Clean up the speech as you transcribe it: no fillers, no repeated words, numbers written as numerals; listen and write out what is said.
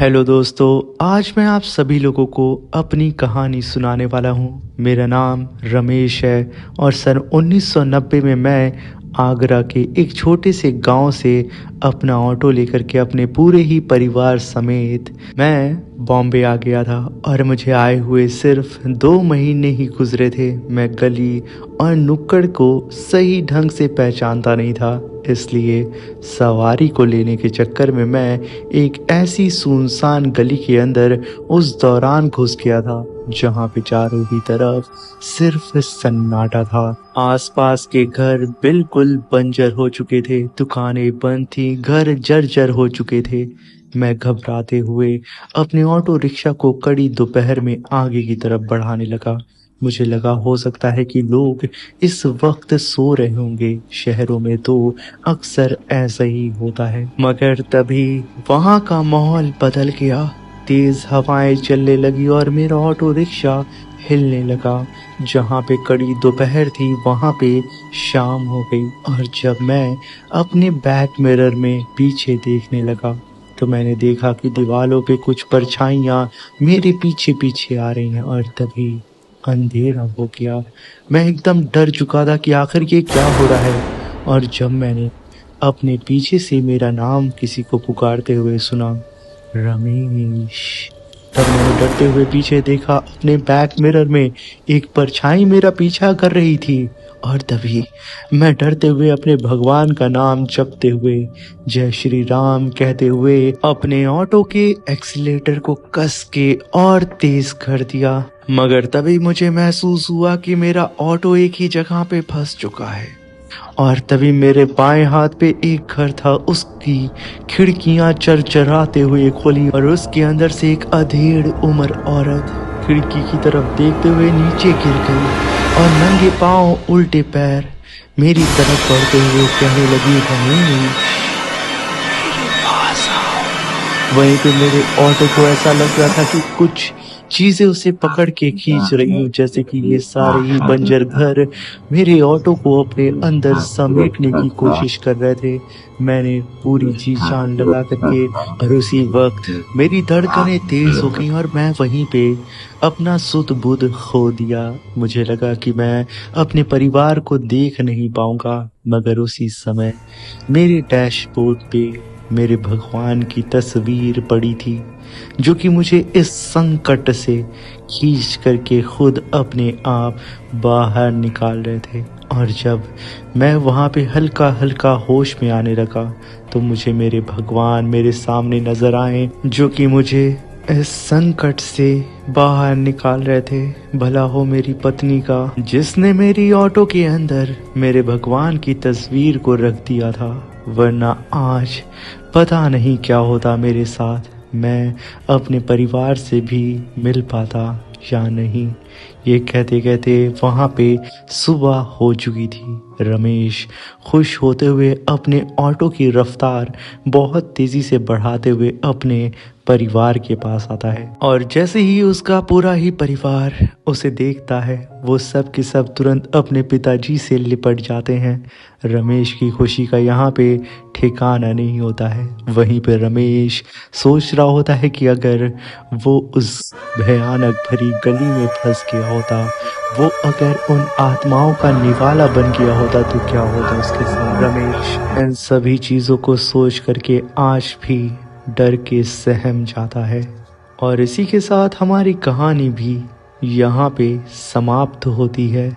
Hello दोस्तों, आज मैं आप सभी लोगों को अपनी कहानी सुनाने वाला हूँ। मेरा नाम रमेश है और सन 1990 में मैं आगरा के एक छोटे से गांव से अपना ऑटो लेकर के अपने पूरे ही परिवार समेत मैं बॉम्बे आ गया था। और मुझे आए हुए सिर्फ 2 महीने ही गुजरे थे। मैं गली और नुक्कड़ को सही ढंग से पहचानता नहीं था, इसलिए सवारी को लेने के चक्कर में मैं एक ऐसी सुनसान गली के अंदर उस दौरान घुस गया था जहां पे चारों ही तरफ सिर्फ सन्नाटा था। आसपास के घर बिल्कुल बंजर हो चुके थे, दुकानें बंद थी, घर जर्जर हो चुके थे। मैं घबराते हुए अपने ऑटो रिक्शा को कड़ी दोपहर में आगे की तरफ बढ़ाने लगा। मुझे लगा हो सकता है कि लोग इस वक्त सो रहे होंगे, शहरों में तो अक्सर ऐसा ही होता है। मगर तभी वहां का माहौल बदल गया। तेज हवाएं चलने लगी और मेरा ऑटो रिक्शा हिलने लगा। जहां पे कड़ी दोपहर थी वहां पे शाम हो गई। और जब मैं अपने बैक मिरर में पीछे देखने लगा तो मैंने देखा कि दीवारों पे कुछ परछाइयां मेरे पीछे पीछे आ रही हैं। और तभी अंधेरा हो गया। मैं एकदम डर चुका था कि आखिर ये क्या हो रहा है। और जब मैंने अपने पीछे से मेरा नाम किसी को पुकारते हुए सुना, रमेश, तब मैंने डरते हुए पीछे देखा। अपने बैक मिरर में एक परछाई मेरा पीछा कर रही थी। और तभी मैं डरते हुए अपने भगवान का नाम जपते हुए जय श्री राम कहते हुए अपने ऑटो के एक्सीलेटर को कस के और तेज कर दिया। मगर तभी मुझे महसूस हुआ कि मेरा ऑटो एक ही जगह पे फंस चुका है। और तभी मेरे बाएं हाथ पे एक घर था, उसकी खिड़कियां चरचराते हुए खोली और उसके अंदर से एक अधेड़ उम्र औरत खिड़की की तरफ देखते हुए नीचे गिर गई और नंगे पांव उल्टे पैर मेरी तरफ बढ़ते हुए कहने लगी, रमेश, पास आओ। वहीं पे मेरे ऑटो को ऐसा लग रहा था कि कुछ चीजें उसे पकड़ के खींच रही हूँ, जैसे कि ये सारे ही बंजर घर मेरे ऑटो को अपने अंदर समेटने की कोशिश कर रहे थे। मैंने पूरी जी जान लगा करके और उसी वक्त मेरी धड़कनें तेज हो गई और मैं वहीं पे अपना सुध बुध खो दिया। मुझे लगा कि मैं अपने परिवार को देख नहीं पाऊंगा, मगर उसी समय मेरे डैशबोर्ड पे मेरे भगवान की तस्वीर पड़ी थी, जो कि मुझे इस संकट से खींच करके खुद अपने आप बाहर निकाल रहे थे। और जब मैं वहां पे हल्का हल्का होश में आने लगा तो मुझे मेरे भगवान मेरे सामने नजर आए, जो कि मुझे इस संकट से बाहर निकाल रहे थे। भला हो मेरी पत्नी का, जिसने मेरी ऑटो के अंदर मेरे भगवान की तस्वीर को रख दिया था, वरना आज पता नहीं क्या होता मेरे साथ। मैं अपने परिवार से भी मिल पाता या नहीं। ये कहते कहते वहां पे सुबह हो चुकी थी। रमेश खुश होते हुए अपने ऑटो की रफ्तार बहुत तेजी से बढ़ाते हुए अपने परिवार के पास आता है। और जैसे ही उसका पूरा ही परिवार उसे देखता है, वो सब के सब तुरंत अपने पिताजी से लिपट जाते हैं। रमेश की खुशी का यहाँ पे ठिकाना नहीं होता है। वहीं पे रमेश सोच रहा होता है कि अगर वो उस भयानक भरी गली में फंस गया होता, वो अगर उन आत्माओं का निवाला बन गया होता तो क्या होता उसके साथ। रमेश इन सभी चीजों को सोच करके आज भी डर के सहम जाता है। और इसी के साथ हमारी कहानी भी यहाँ पे समाप्त होती है।